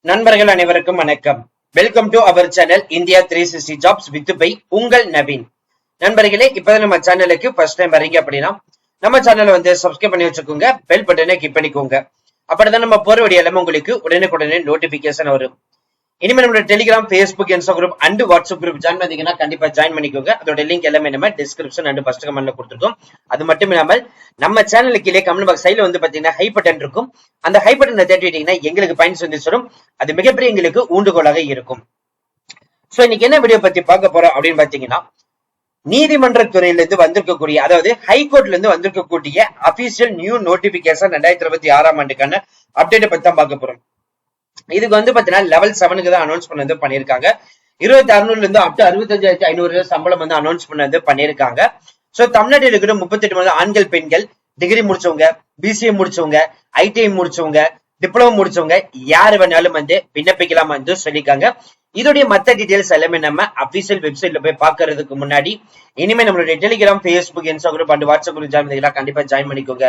நண்பர்கள் அனைவருக்கும் வணக்கம். Welcome to our channel India 360 jobs with by உங்கள் நவீன். நண்பர்களே, இப்பதான் நம்ம சேனலுக்கு ஃபர்ஸ்ட் டைம் வரீங்க அப்படின்னா நம்ம சேனலை வந்து சப்ஸ்கிரைப் பண்ணி வச்சுக்கோங்க, பெல் பட்டனை கிளிக் பண்ணிக்கோங்க. அப்படிதான் நம்ம போற வீடியோ எல்லாமே உங்களுக்கு உடனுக்குடனே நோட்டிபிகேஷன் வரும். இனிமே நம்மளோட Telegram, Facebook, Instagram and WhatsApp group join பண்ணீங்கன்னா கண்டிப்பா ஜாயின் பண்ணிக்கோங்க. அதோட லிங்க் எல்லாமே நம்ம டிஸ்கிரிப்ஷன் அண்ட் ஃபர்ஸ்ட் கமெண்ட்ல கொடுத்துருக்கோம். அது மட்டும் இல்லாமல் நம்ம சேனலுக்கு கீழே கமெண்ட் பாக்ஸ் சைடுல வந்து பாத்தீங்கன்னா ஹை பட்டன் இருக்கும். அந்த ஹை பட்டனை தட்டிட்டீங்கன்னா எங்களுக்கு பாயிண்ட்ஸ் வந்து சொல்லும். அது மிகப்பெரிய எங்களுக்கு ஊண்டுகோலாக இருக்கும். சோ இன்னைக்கு என்ன வீடியோ பத்தி பார்க்க போறோம் அப்படின்னு பாத்தீங்கன்னா, நீதிமன்ற துறையிலிருந்து வந்திருக்கக்கூடிய, அதாவது ஹைகோர்ட்ல இருந்து வந்திருக்கக்கூடிய அபிஷியல் நியூ நோட்டிபிகேஷன் 2026 ஆண்டுக்கான அப்டேட் பத்தி தான் பார்க்க போறோம். இதுக்கு வந்து பாத்தீங்கன்னா லெவல் 7க்கு தான் அனௌன்ஸ் பண்ணது பண்ணிருக்காங்க. 2600 இருந்து அப் டு 65,500 சம்பளம் வந்து அனௌன்ஸ் பண்ணது பண்ணிருக்காங்க. சோ தமிழ்நாட்டில் இருக்கிற 38 ஆண்கள், பெண்கள், டிகிரி முடிச்சவங்க, பிசிஏ முடிச்சவங்க, ஐடிஐ முடிச்சவங்க, டிப்ளமோ முடிச்சவங்க யாரு வேணாலும் வந்து விண்ணப்பிக்கலாம் வந்து சொல்லிருக்காங்க. இதோடைய மத்த டீடைல்ஸ் எல்லாமே நம்ம அபிஷியல் வெப்சைட்ல போய் பாக்குறதுக்கு முன்னாடி இனிமே நம்மளுடைய Telegram, Facebook, Instagram and WhatsApp group join பண்ணிக்கலாம். கண்டிப்பா ஜாயின் பண்ணிக்கோங்க.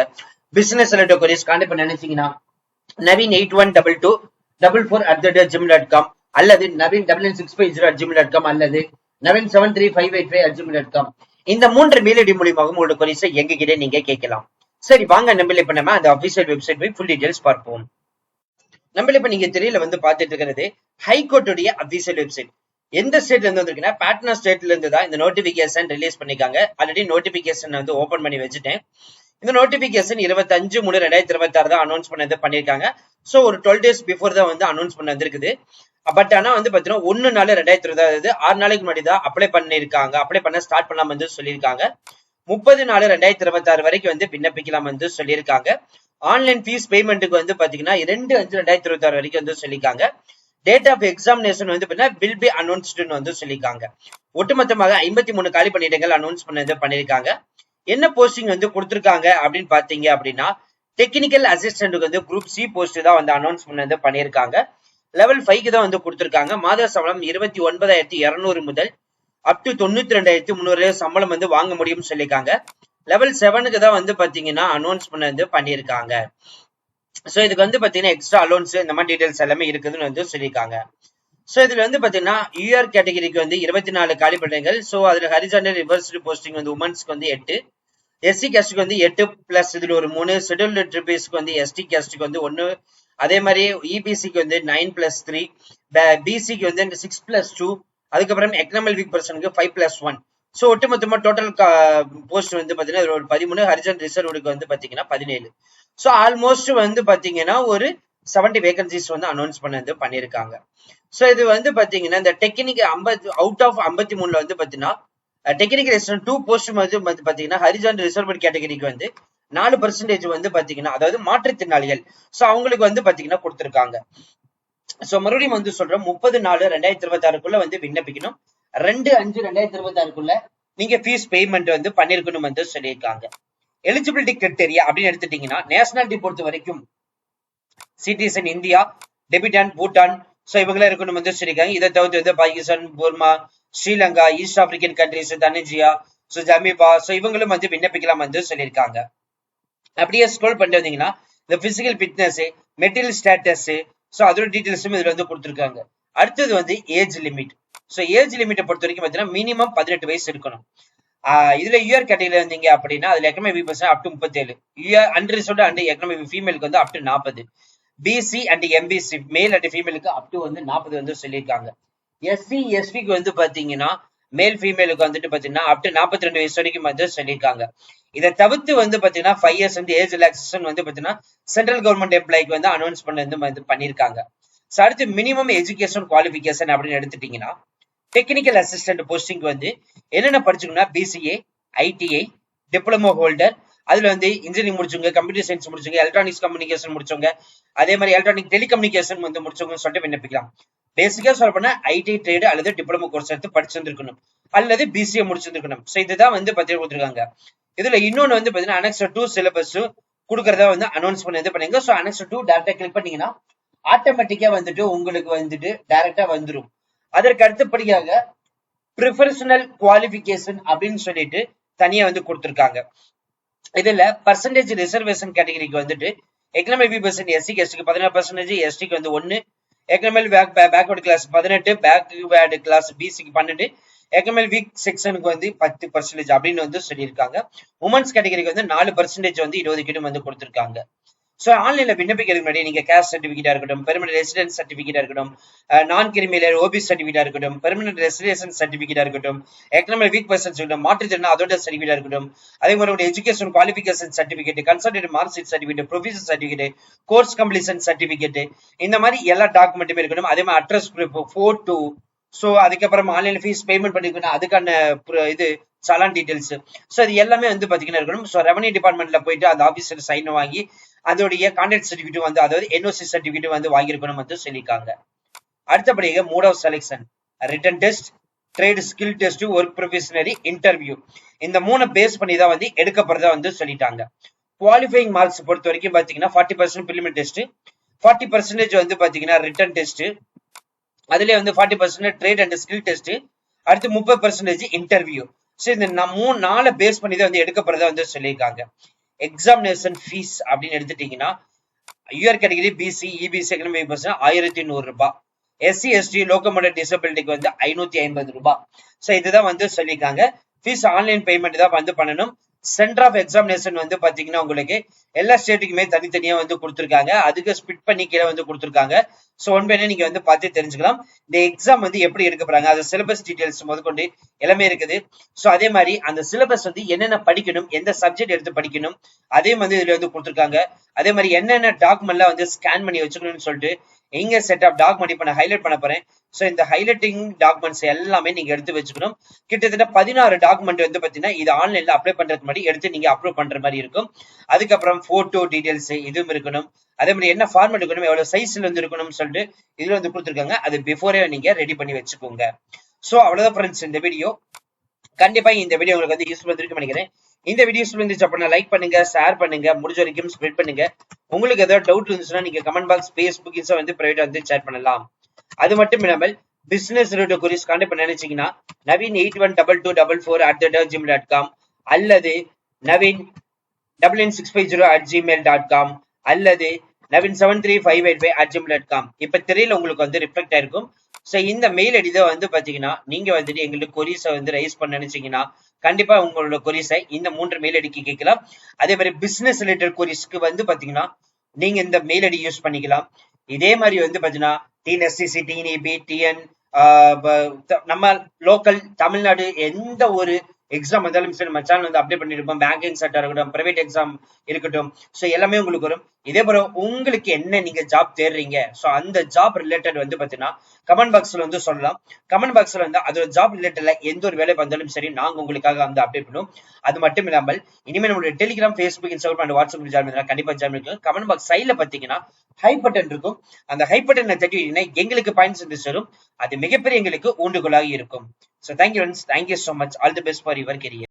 பிசினஸ் ரிலேட்டட் கொரிஸ் கான்டாக்ட் பண்ண நினைச்சீங்கன்னா நவீன் 812244@gmail.com அல்லது நவீன் 9965@gmail.com அல்லது நவீன் 73585@gmail.com இந்த 3 மெயில் ஐடி மூலியமாக உங்களோட கொரிஸை எங்ககிட்ட நீங்க கேட்கலாம். சரி, வாங்க நம்ம இப்ப நம்ம அந்த அபிஷியல் வெப்சைட் போய் ஃபுல் டீடைல்ஸ் பார்ப்போம். நம்ம இப்ப நீங்க தெரியல வந்து பாத்துட்டு இருக்கிறது ஹைகோர்ட்டுடைய அபிஷியல் வெப்சைட். எந்த ஸ்டேட்ல இருந்து வந்திருக்குன்னா பாட்னா ஸ்டேட்ல இருந்து தான் இந்த நோட்டிபிகேஷன் ரிலீஸ் பண்ணிருக்காங்க. ஆல்ரெடி நோட்டிபிகேஷன் வந்து ஓபன் பண்ணி வச்சுட்டேன். இந்த நோட்டிபிகேஷன் 25/3/2026 தான் அனௌன்ஸ் பண்ணது பண்ணிருக்காங்க. சோ ஒரு 12 days பிஃபோர் தான் வந்து அனௌன்ஸ் பண்ண வந்திருக்குது. பட் ஆனா வந்து பாத்தீங்கன்னா 1/4/2026, 6 நாளைக்கு முன்னாடி தான் அப்ளை பண்ணிருக்காங்க. அப்ளை பண்ண ஸ்டார்ட் பண்ணலாம் வந்து சொல்லியிருக்காங்க. 30/4/2026 வரைக்கும் வந்து விண்ணப்பிக்கலாம் வந்து சொல்லியிருக்காங்க. ஆன்லைன் ஃபீஸ் பேமெண்ட்டுக்கு வந்து பாத்தீங்கன்னா 2/5/2026 வரைக்கும் வந்து சொல்லியிருக்காங்க. டேட் ஆஃப் எக்ஸாமினேஷன் வந்து பாத்தீங்கன்னா வில் பி அனௌன்ஸ்டுன்னு வந்து சொல்லியிருக்காங்க. ஒட்டுமொத்தமாக 53 காலி பணியிடங்கள் அனௌன்ஸ் பண்ணது பண்ணிருக்காங்க. என்ன போஸ்டிங் வந்து கொடுத்திருக்காங்க அப்படின்னு பாத்தீங்க அப்படின்னா, டெக்னிக்கல் அசிஸ்டன்ட்க்கு வந்து குரூப் சி போஸ்ட் தான் வந்து அனௌன்ஸ் பண்ணது பண்ணிருக்காங்க. லெவல் 5க்கு தான் வந்து கொடுத்திருக்காங்க. மாத சம்பளம் 29,200 முதல் அப் டு 92,300 சம்பளம் வந்து வாங்க முடியும்னு சொல்லியிருக்காங்க. லெவல் 7க்கு தான் வந்து பாத்தீங்கன்னா அனௌன்ஸ் பண்ணது பண்ணிருக்காங்க. சோ இதுக்கு வந்து பாத்தீங்கன்னா எக்ஸ்ட்ரா அலோன்ஸ் இந்த மாதிரி டீடைல்ஸ் எல்லாமே இருக்குதுன்னு வந்து சொல்லியிருக்காங்க. சோ இதுல வந்து பாத்தீங்கன்னா யூஆர் கேட்டகரிக்கு வந்து 24 காலி பணியிடங்கள். சோ அதுல ஹரிசாண்டல் ரிவர்ஸ்டு போஸ்டிங் வந்து உமன்ஸ்க்கு வந்து 8, எஸ்சி கேஸ்டுக்கு வந்து 8 பிளஸ் இதுல ஒரு 3, ஷெட்யூல்டு ட்ரிபிஸ்க்கு வந்து எஸ்டி கேஸ்டுக்கு வந்து 1, அதே மாதிரி இபிசிக்கு வந்து 9+3, பிசிக்கு வந்து 6+2, அதுக்கப்புறம் எக்கனாமிக் வீக் பர்சனுக்கு 5+1. சோ ஒட்டுமொத்தமா டோட்டல் போஸ்ட் வந்து பாத்தீங்கன்னா ஒரு 13, ஹரிசாண்டல் ரிசர்வ்டுக்கு வந்து பாத்தீங்கன்னா 17. சோ ஆல்மோஸ்ட் வந்து பாத்தீங்கன்னா ஒரு 70 வேகன்சிஸ் வந்து அனௌன்ஸ் பண்ணது பண்ணிருக்காங்க. சோ இது வந்து பாத்தீங்கன்னா இந்த டெக்னிக்கல் 50 அவுட் ஆஃப் 53ல வந்து பாத்தீங்கன்னா டெக்னிக்கல் அசிஸ்டன்ட் 2 போஸ்ட் வந்து பாத்தீங்கன்னா ஹரிசாண்டல் ரிசர்வ்டு கேட்டகரிக்கு வந்து 4% வந்து பாத்தீங்கன்னா, அதாவது மாற்றுத்திறனாளிகள், சோ அவங்களுக்கு வந்து பாத்தீங்கன்னா கொடுத்திருக்காங்க. சோ மறுபடியும் வந்து சொல்றோம், 30/4/2026 வந்து விண்ணப்பிக்கணும். 2/5/2026 நீங்க ஃபீஸ் பேமெண்ட் வந்து பண்ணிருக்கணும் வந்து சொல்லியிருக்காங்க. எலிஜிபிலிட்டி கிரைட்டீரியா அப்படின்னு எடுத்துட்டீங்கன்னா, நேஷனாலிட்டி பொறுத்த வரைக்கும் சிட்டிசன் இந்தியா, டெபிட்டான், பூட்டான், சோ இவங்கள இருக்கணும் வந்து சொல்லியிருக்காங்க. இதை தவிர்த்து வந்து Pakistan, Burma, Sri Lanka, east African countries, தனிஜியா, சோ ஜமீபா, சோ இவங்களும் வந்து விண்ணப்பிக்கலாம் வந்து சொல்லியிருக்காங்க. அப்படியே ஸ்க்ரோல் பண்ணிட்டு வந்தீங்கன்னா இந்த physical fitness, material status, so அதோட டீடைல்ஸும் இதுல வந்து கொடுத்திருக்காங்க. அடுத்தது வந்து ஏஜ் லிமிட். சோ ஏஜ் லிமிட்டை பொறுத்த வரைக்கும் பாத்தீங்கன்னா மினிமம் 18 வயசு இருக்கணும். இதுல யூஆர் கேட்டகரியில இருந்தீங்க அப்படின்னா அதுல economic person up to 37, UR unreserved and economic ஃபீமேலுக்கு வந்து up to 40, BC and MBC male and ஃபீமேலுக்கு அப் டு வந்து 40 வந்து சொல்லியிருக்காங்க. எஸ்சி எஸ்டிக்கு வந்து பாத்தீங்கன்னா மேல் ஃபீமேலுக்கு வந்துட்டு பாத்தீங்கன்னா அப் டு 42 வயசு வரைக்கும் வந்து சொல்லியிருக்காங்க. இதை தவிர்த்து வந்து பாத்தீங்கன்னா 5 years வந்து ஏஜ் ரிலாக்சேஷன் வந்து பாத்தீங்கன்னா சென்ட்ரல் கவர்மெண்ட் எம்ப்ளாய்க்கு வந்து அனௌன்ஸ் பண்ணது பண்ணிருக்காங்க. சோ அடுத்து மினிமம் எஜுகேஷன் குவாலிபிகேஷன் அப்படின்னு எடுத்துட்டீங்கன்னா, டெக்னிக்கல் அசிஸ்டன்ட் போஸ்டிங் வந்து என்னென்ன படிச்சுக்கணும்னா பிசிஏ, ஐடிஐ, டிப்ளமோ ஹோல்டர், அதுல வந்து இன்ஜினியரிங் முடிச்சவங்க, கம்ப்யூட்டர் சயின்ஸ் முடிச்சவங்க, எலக்ட்ரானிக்ஸ் கம்யூனிகேஷன் முடிச்சவங்க, அதே மாதிரி எலக்ட்ரானிக் டெலிகம்யூனிகேஷன் வந்து முடிச்சவங்கன்னு சொல்லிட்டு விண்ணப்பிக்கலாம். பேசிக்கா சொல்ல போனா ஐடி ட்ரேடு அல்லது டிப்ளமோ கோர்ஸ் எடுத்து படிச்சிருந்திருக்கணும் அல்லது பிசிஏ முடிச்சிருந்திருக்கணும். சோ இதுதான் வந்து பாத்தீங்கன்னா கொடுத்துருக்காங்க. இதுல இன்னொன்னு வந்து பாத்தீங்கன்னா அனெக்ஸ் 2 சிலபஸ் கொடுக்கறதா வந்து அனௌன்ஸ் பண்ணிருங்க. சோ அனெக்ஸ் 2 டைரக்டா கிளிக் பண்ணீங்கன்னா ஆட்டோமேட்டிக்கா வந்துட்டு உங்களுக்கு வந்துட்டு டைரக்டா வந்துடும். அதற்கு அடுத்தபடியாக ப்ரொஃபஷனல் குவாலிபிகேஷன் அப்படின்னு சொல்லிட்டு தனியா வந்து கொடுத்திருக்காங்க. இதுல பர்சன்டேஜ் ரிசர்வேஷன் கேட்டகரிக்கு வந்துட்டு எக்கனாமிக் பர்சன்ட் எஸ்சி கேஸ்டுக்கு 16%, எஸ்டிக்கு வந்து 1, எக்கனாமல் பேக்வர்டு கிளாஸ் 18, பேக்வேர்டு கிளாஸ் பிசிக்கு 12, எக்கனாமல் வீக் செக்ஷனுக்கு வந்து 10% அப்படின்னு வந்து சொல்லியிருக்காங்க. உமன்ஸ் கேட்டகரிக்கு வந்து 4% வந்து 20 வந்து கொடுத்திருக்காங்க. ஸோ ஆன்லைன்ல விண்ணப்பிக்கிறதுக்கு முன்னாடி நீங்க கேஸ்ட் சர்டிபிகேட்டா இருக்கட்டும், பெர்மனன்ட் ரெசிடென்ஸ் சர்டிபிகேட்டா இருக்கட்டும், நான் கிரிமினல் ஓபி சர்டிபிகேட்டா இருக்கட்டும், பெர்மனன்ட் ரெசிடென்ஸ் சர்டிபிகேட்டா இருக்கட்டும், எக்கனாமிக் வீக் பர்சன்ஸ் இருக்கட்டும், மாற்றுத்திறனா அதோட சர்டிபிகேட்டா இருக்கட்டும், அதே மாதிரி உங்களுடைய education qualification certificate, consultant mark sheet certificate, professional certificate, course completion certificate, இந்த மாதிரி எல்லா டாக்குமெண்ட்டுமே இருக்கணும். அதே மாதிரி அட்ரஸ் ப்ரூஃப், போட்டோ, ஸோ அதுக்கப்புறம் ஆன்லைன் ஃபீஸ் பேமெண்ட் பண்ணிக்கணும், அதுக்கான இது சலான் டீடைல்ஸ், ஸோ இது எல்லாமே வந்து பாத்தீங்கன்னா இருக்கணும். ஸோ ரெவன்யூ டிபார்ட்மெண்ட்ல போயிட்டு அந்த ஆபீசர் சைன் வாங்கி அதோடைய கான்டாக்ட் சர்டிபிகேட் வந்து, அதாவது என்ஓசி சர்டிபிகேட் வந்து வாங்கியிருக்கணும் வந்து சொல்லியிருக்காங்க. அடுத்தபடியாக mode of selection, written test, trade skill test, work probationary interview, இந்த 3 பேஸ் பண்ணி தான் வந்து எடுக்கப்படுறதா வந்து சொல்லிட்டாங்க. குவாலிஃபைங் மார்க்ஸ் பொறுத்த வரைக்கும் பாத்தீங்கன்னா 40% பிலிமினரி டெஸ்ட், 40% வந்து பாத்தீங்கன்னா ரிட்டன் டெஸ்ட், அதுல வந்து 40% ட்ரேட் அண்ட் ஸ்கில் டெஸ்ட், அடுத்து 30% இன்டர்வியூ. ஸோ இந்த 4 பேஸ் பண்ணி தான் வந்து எடுக்கப்படுறதா வந்து சொல்லியிருக்காங்க. எக்ஸாமினேஷன் ஃபீஸ் அப்படின்னு எடுத்துட்டீங்கன்னா you are category PC, EPC, economic person 1100 ரூபாய், எஸ்சி எஸ்டி லோக்கோமோட்டிவ் டிசபிலிட்டிக்கு வந்து 550 ரூபாய். ஸோ இதுதான் வந்து சொல்லியிருக்காங்க. ஃபீஸ் ஆன்லைன் பேமெண்ட் தான் வந்து பண்ணணும். சென்டர் ஆஃப் எக்ஸாமினேஷன் வந்து பாத்தீங்கன்னா உங்களுக்கு எல்லா ஸ்டேட்டுக்குமே தனித்தனியா வந்து கொடுத்துருக்காங்க, அதுக்கு ஸ்பிட் பண்ணி கீழே வந்து கொடுத்துருக்காங்க. ஸோ ஒன் பை நீங்க வந்து பார்த்து தெரிஞ்சுக்கலாம் இந்த எக்ஸாம் வந்து எப்படி எடுக்க போறாங்க, அது சிலபஸ் டீடைல்ஸ் முதற்கொண்டு எல்லாமே இருக்குது. ஸோ அதே மாதிரி அந்த சிலபஸ் வந்து என்னென்ன படிக்கணும், எந்த சப்ஜெக்ட் எடுத்து படிக்கணும், அதே மாதிரி இதுல வந்து கொடுத்துருக்காங்க. அதே மாதிரி என்னென்ன டாக்குமெண்ட்லாம் வந்து ஸ்கேன் பண்ணி வச்சுக்கணும்னு சொல்லிட்டு எங்க செட் ஆஃப் டாக்குமெண்ட் இப்ப நான் ஹைலைட் பண்ண போறேன். ஸோ இந்த ஹைலைட்டிங் டாக்குமெண்ட்ஸ் எல்லாமே நீங்க எடுத்து வச்சுக்கணும். கிட்டத்தட்ட 16 டாக்குமெண்ட் வந்து பாத்தீங்கன்னா இது ஆன்லைன்ல அப்ளை பண்றதுக்கு முன்னாடி எடுத்து நீங்க அப்லோட் பண்ற மாதிரி இருக்கும். அதுக்கப்புறம் போட்டோ டீடைல்ஸ் இதுவும் இருக்கணும். அதே மாதிரி என்ன ஃபார்மேட் இருக்கணும், எவ்வளவு சைஸ்ல வந்து இருக்கணும்னு சொல்லிட்டு இதுல வந்து கொடுத்துருக்காங்க. அது பிஃபோரே நீங்க ரெடி பண்ணி வச்சுக்கோங்க. ஸோ அவ்வளவுதான் ஃப்ரெண்ட்ஸ் இந்த வீடியோ. கண்டிப்பா இந்த வீடியோ உங்களுக்கு வந்து யூஸ்ஃபுல்லா இருக்குன்னு நினைக்கிறேன். இந்த வீடியோ இருந்துச்சு அப்படின்னா லைக் பண்ணுங்க, ஷேர் பண்ணுங்க, முடிஞ்ச வரைக்கும் ஸ்ப்ரெட் பண்ணுங்க. உங்களுக்கு ஏதாவது டவுட் இருந்துச்சுன்னா நீங்க கமெண்ட் பாக்ஸ், ஃபேஸ்புக், இன்ஸ்டா வந்து பிரைவேட்டா வந்து ஷேர் பண்ணலாம். அது மட்டும் இல்லாமல் பிசினஸ் ரிலேட்டட் குரீஸ் கான்டாக்ட் பண்ண நினைச்சீங்கன்னா நவீன் 812244@gmail.com அல்லது நவீன் 99650@gmail.com அல்லது நவீன் 73585@gmail.com இப்ப திரையில உங்களுக்கு வந்து ரிஃப்ளெக்ட் ஆயிருக்கும். சோ இந்த மெயில் ஐடி தான் வந்து பாத்தீங்கன்னா நீங்க வந்துட்டு எங்களுக்கு கொரிஸை வந்து ரைஸ் பண்ண நினைச்சீங்கன்னா கண்டிப்பா உங்களோட கொரிஸை இந்த 3 மெயில் ஐடிக்கு கேட்கலாம். அதே மாதிரி பிசினஸ் ரிலேட்டட் கொரிஸ்க்கு வந்து பாத்தீங்கன்னா நீங்க இந்த மெயில் ஐடி யூஸ் பண்ணிக்கலாம். இதே மாதிரி வந்து பாத்தீங்கன்னா டிஎன்எஸ்சிசி, டிஎன்இபி, டிஎன் நம்ம லோக்கல் தமிழ்நாடு எந்த ஒரு எக்ஸாம் வந்தாலும் சரி நம்ம சேனல் வந்து அப்டேட் பண்ணிருப்போம். பேங்கிங் செக்டர் இருக்கட்டும், பிரைவேட் எக்ஸாம் இருக்கட்டும், ஸோ எல்லாமே உங்களுக்கு வரும். இதே போல உங்களுக்கு என்ன நீங்க ஜாப் தேடுறீங்க, ஸோ அந்த ஜாப் ரிலேட்டட் வந்து பாத்தீங்கன்னா கமெண்ட் பாக்ஸ்ல வந்து சொல்லலாம். கமெண்ட் பாக்ஸ்ல வந்து அதோட ஜாப் ரிலேட்டட்ல எந்த ஒரு வேலை வந்தாலும் சரி நாங்க உங்களுக்காக வந்து அப்டேட் பண்ணுவோம். அது மட்டும் இல்லாமல் இனிமேல் நம்மளுடைய Telegram, Facebook, Instagram and WhatsApp join பண்ணா கண்டிப்பா ஜாயின் பண்ணிக்கலாம். கமெண்ட் பாக்ஸ் சைட்ல பாத்தீங்கன்னா ஹை பட்டன் இருக்கும். அந்த ஹை பட்டனை தட்டி எங்களுக்கு பாயிண்ட்ஸ் வந்து சேரும். அது மிகப்பெரிய எங்களுக்கு ஊண்டுகோலாக இருக்கும். So thank you friends, thank you so much, all the best for your career.